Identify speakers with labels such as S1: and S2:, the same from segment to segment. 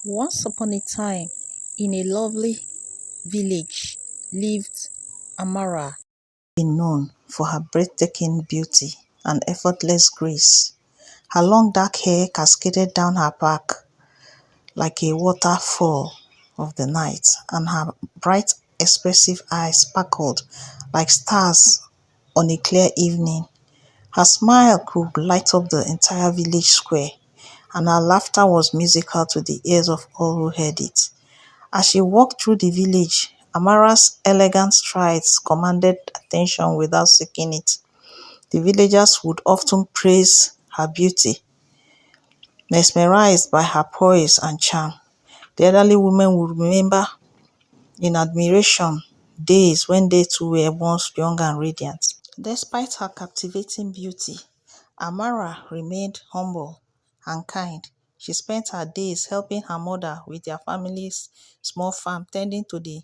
S1: Once upon a time, in a lovely village, lived Amara, known for her breathtaking beauty and effortless grace. Her long dark hair cascaded down her back like a waterfall of the night, and her bright, expressive eyes sparkled like stars on a clear evening. Her smile could light up the entire village square, and her laughter was musical to the ears of all who heard it. As she walked through the village, Amara's elegant strides commanded attention without seeking it. The villagers would often praise her beauty, mesmerized by her poise and charm. The elderly women would remember in admiration days when they too were once young and radiant. Despite her captivating beauty, Amara remained humble and kind. She spent her days helping her mother with their family's small farm, tending to the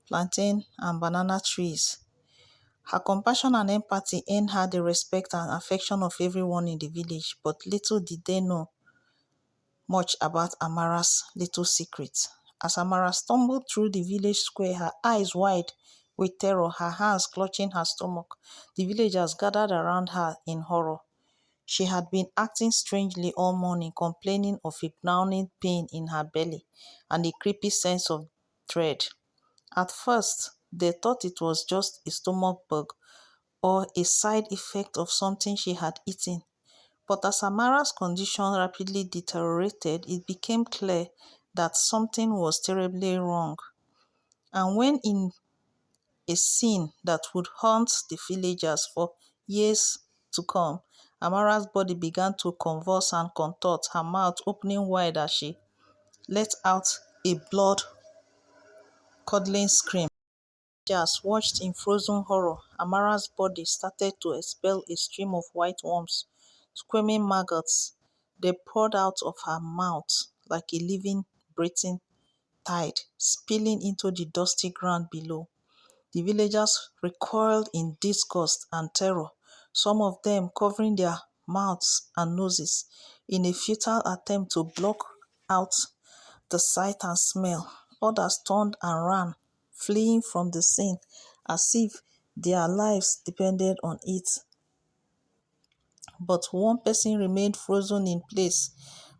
S1: plantain and banana trees. Her compassion and empathy earned her the respect and affection of everyone in the village, but little did they know much about Amara's little secret. As Amara stumbled through the village square, her eyes wide with terror, her hands clutching her stomach, the villagers gathered around her in horror. She had been acting strangely all morning, complaining of a gnawing pain in her belly and a creepy sense of dread. At first, they thought it was just a stomach bug or a side effect of something she had eaten. But as Amara's condition rapidly deteriorated, it became clear that something was terribly wrong. And when in a scene that would haunt the villagers for years to come, Amara's body began to convulse and contort, her mouth opening wide as she let out a blood-curdling scream. Villagers watched in frozen horror. Amara's body started to expel a stream of white worms, screaming maggots. They poured out of her mouth like a living, breathing tide, spilling into the dusty ground below. The villagers recoiled in disgust and terror, some of them covering their mouths and noses in a futile attempt to block out the sight and smell. Others turned and ran, fleeing from the scene as if their lives depended on it. But one person remained frozen in place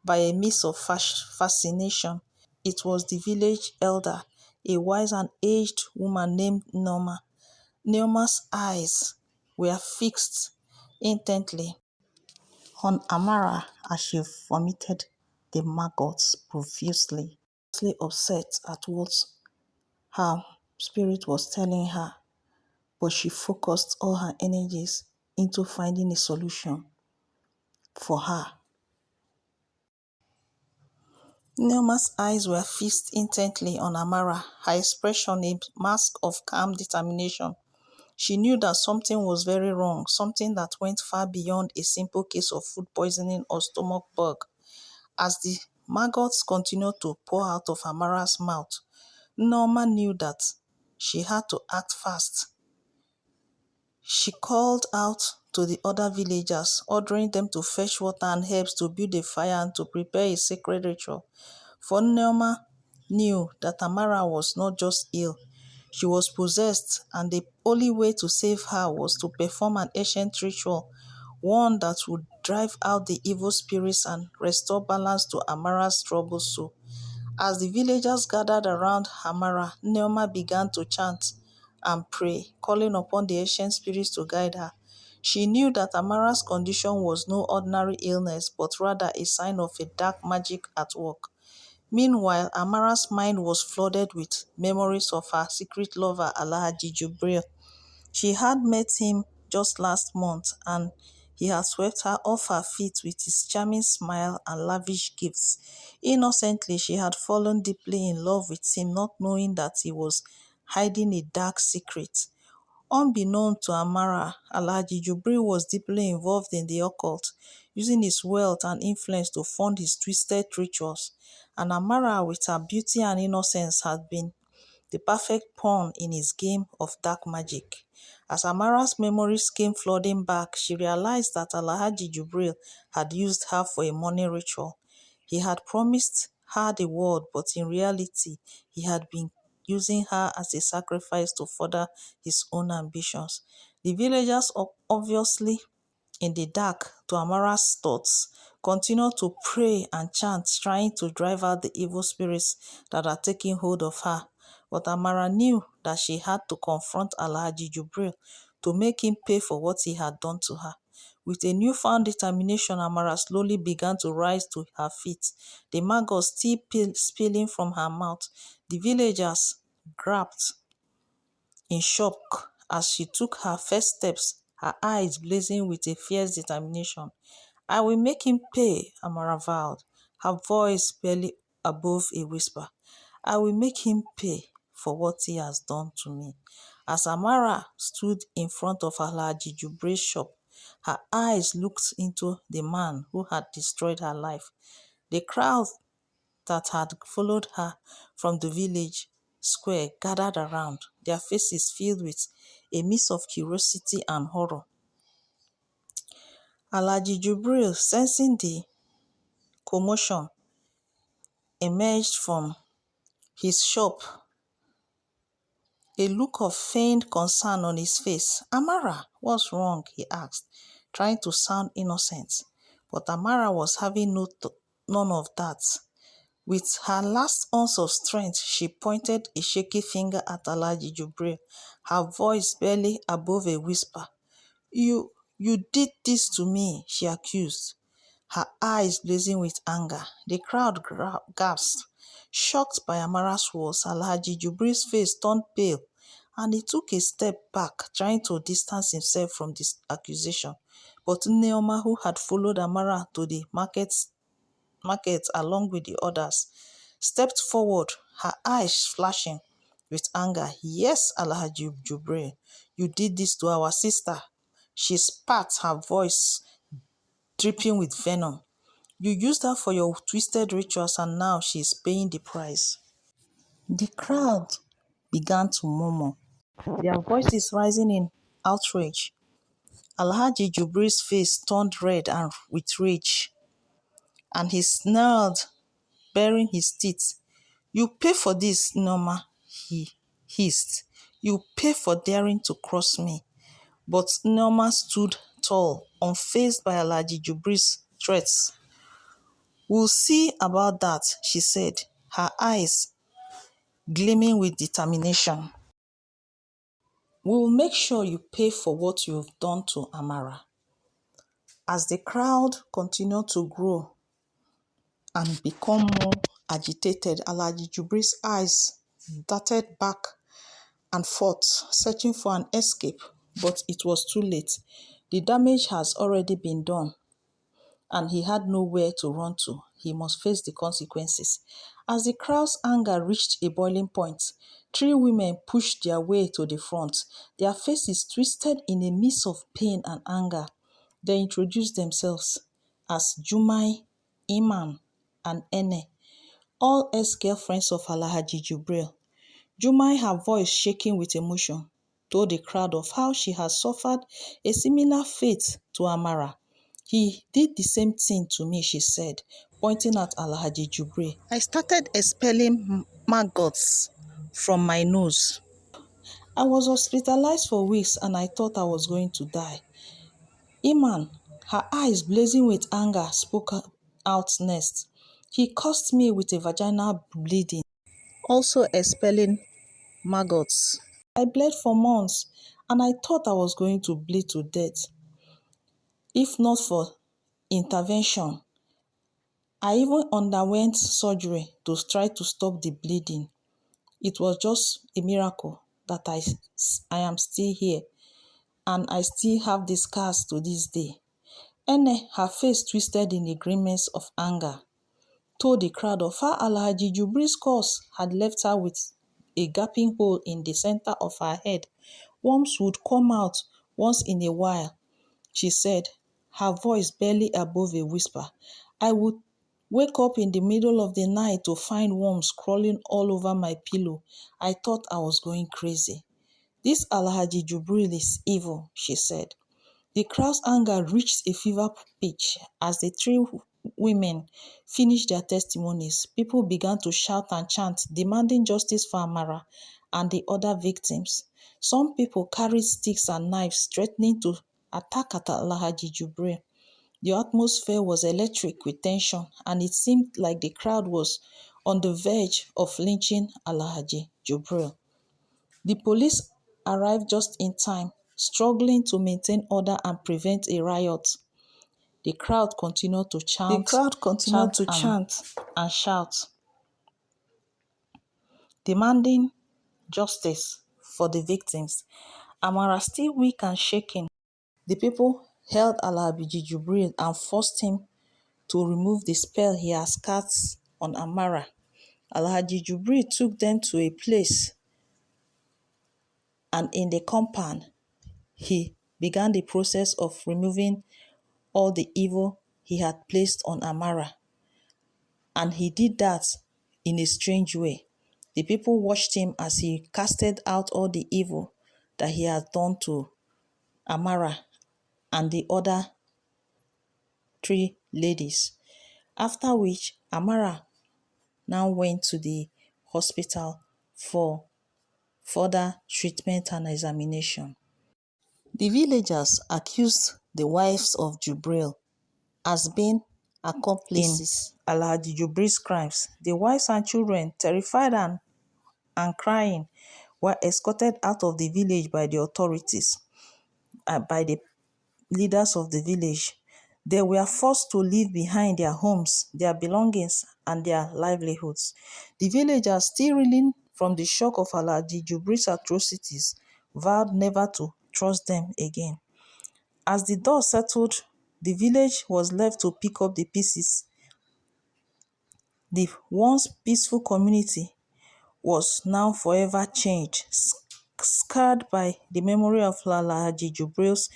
S1: by a mist of fascination. It was the village elder, a wise and aged woman named Norma. Neoma's eyes were fixed intently on Amara as she vomited the maggots profusely. Upset at what her spirit was telling her, but she focused all her energies into finding a solution for her. Neoma's eyes were fixed intently on Amara, her expression a mask of calm determination. She knew that something was very wrong, something that went far beyond a simple case of food poisoning or stomach bug. As the maggots continued to pour out of Amara's mouth, Norma knew that she had to act fast. She called out to the other villagers, ordering them to fetch water and herbs to build a fire and to prepare a sacred ritual. For Norma knew that Amara was not just ill, she was possessed, and the only way to save her was to perform an ancient ritual, one that would drive out the evil spirits and restore balance to Amara's troubled soul. As the villagers gathered around Amara, Neoma began to chant and pray, calling upon the ancient spirits to guide her. She knew that Amara's condition was no ordinary illness, but rather a sign of a dark magic at work. Meanwhile, Amara's mind was flooded with memories of her secret lover, Alhaji Jubril. She had met him just last month, and he had swept her off her feet with his charming smile and lavish gifts. Innocently, she had fallen deeply in love with him, not knowing that he was hiding a dark secret. Unbeknown to Amara, Alhaji Jubril was deeply involved in the occult, using his wealth and influence to fund his twisted rituals. And Amara, with her beauty and innocence, had been the perfect pawn in his game of dark magic. As Amara's memories came flooding back, she realized that Alhaji Jubril had used her for a money ritual. He had promised her the world, but in reality, he had been using her as a sacrifice to further his own ambitions. The villagers, obviously in the dark to Amara's thoughts, continued to pray and chant, trying to drive out the evil spirits that are taking hold of her. But Amara knew that she had to confront Alhaji Jubril to make him pay for what he had done to her. With a newfound determination, Amara slowly began to rise to her feet, the maggots still spilling from her mouth. The villagers grasped in shock as she took her first steps, her eyes blazing with a fierce determination. "I will make him pay," Amara vowed, her voice barely above a whisper. "I will make him pay for what he has done to me." As Amara stood in front of Alhaji Jubray's shop, her eyes looked into the man who had destroyed her life. The crowd that had followed her from the village square gathered around, their faces filled with a mix of curiosity and horror. Alhaji Jubril, sensing the commotion, emerged from his shop, a look of feigned concern on his face. "Amara, what's wrong?" he asked, trying to sound innocent. But Amara was having none of that. With her last ounce of strength, she pointed a shaky finger at Alhaji Jubril, her voice barely above a whisper. You did this to me," she accused, her eyes blazing with anger. The crowd gasped, shocked by Amara's words. Alhaji Jubril's face turned pale, and he took a step back, trying to distance himself from this accusation. But Neoma, who had followed Amara to the market along with the others, stepped forward, her eyes flashing with anger. "Yes, Alhaji Jubril, you did this to our sister," she spat, her voice dripping with venom. "You used her for your twisted rituals, and now she is paying the price." The crowd began to murmur, their voices rising in outrage. Alhaji Jubril's face turned red and with rage, and he snarled, baring his teeth. "You pay for this, Norma," he hissed. "You pay for daring to cross me." But Norma stood tall, unfazed by Alhaji Jubril's threats. "We'll see about that," she said, her eyes gleaming with determination. "We'll make sure you pay for what you've done to Amara." As the crowd continued to grow and become more agitated, Alhaji Jubril's eyes darted back and forth, searching for an escape, but it was too late. The damage has already been done, and he had nowhere to run to. He must face the consequences. As the crowd's anger reached a boiling point, three women pushed their way to the front, their faces twisted in a mix of pain and anger. They introduced themselves as Jumai, Iman, and Ene, all ex-girlfriends of Alhaji Jubril. Jumai, her voice shaking with emotion, told the crowd of how she had suffered a similar fate to Amara. "He did the same thing to me," she said, pointing at Alhaji Jubril. "I started expelling maggots from my nose. I was hospitalized for weeks and I thought I was going to die." Iman, her eyes blazing with anger, spoke out next. "He cursed me with a vaginal bleeding, also expelling maggots. I bled for months and I thought I was going to bleed to death. If not for intervention, I even underwent surgery to try to stop the bleeding. It was just a miracle that I am still here, and I still have the scars to this day." Ene, her face twisted in a grimace of anger, told the crowd of how Alhaji Jubril's curse had left her with a gaping hole in the center of her head. "Worms would come out once in a while," she said, her voice barely above a whisper. "I would wake up in the middle of the night to find worms crawling all over my pillow. I thought I was going crazy. This Alhaji Jubril is evil," she said. The crowd's anger reached a fever pitch as the three women finished their testimonies, people began to shout and chant, demanding justice for Amara and the other victims. Some people carried sticks and knives, threatening to attack at Alhaji Jubril. The atmosphere was electric with tension, and it seemed like the crowd was on the verge of lynching Alhaji Jubril. The police arrived just in time, struggling to maintain order and prevent a riot. The crowd continued to chant and shout, demanding justice for the victims. Amara, still weak and shaking, the people held Alhaji Jubril and forced him to remove the spell he has cast on Amara. Alhaji Jubril took them to a place, and in the compound, he began the process of removing all the evil he had placed on Amara. And he did that in a strange way. The people watched him as he casted out all the evil that he had done to Amara and the other three ladies. After which, Amara now went to the hospital for further treatment and examination. The villagers accused the wives of Jubril as being accomplices in Alhaji Jubril's crimes. The wives and children, terrified and crying, were escorted out of the village by the authorities, by the leaders of the village. They were forced to leave behind their homes, their belongings, and their livelihoods. The villagers, still reeling from the shock of Alhaji Jubril's atrocities, vowed never to trust them again. As the dust settled, the village was left to pick up the pieces. The once peaceful community was now forever changed, scarred by the memory of Alhaji Jubril's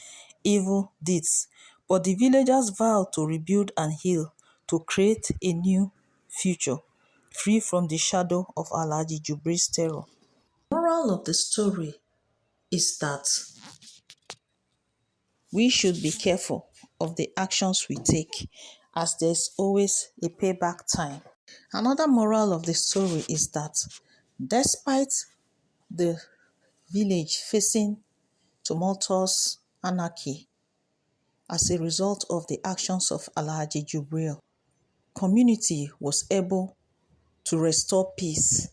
S1: evil deeds. But the villagers vowed to rebuild and heal, to create a new future, free from the shadow of Alhaji Jubril's terror. The moral of the story is that we should be careful of the actions we take, as there's always a payback time. Another moral of the story is that despite the village facing tumultuous anarchy as a result of the actions of Alhaji Jubril, community was able to restore peace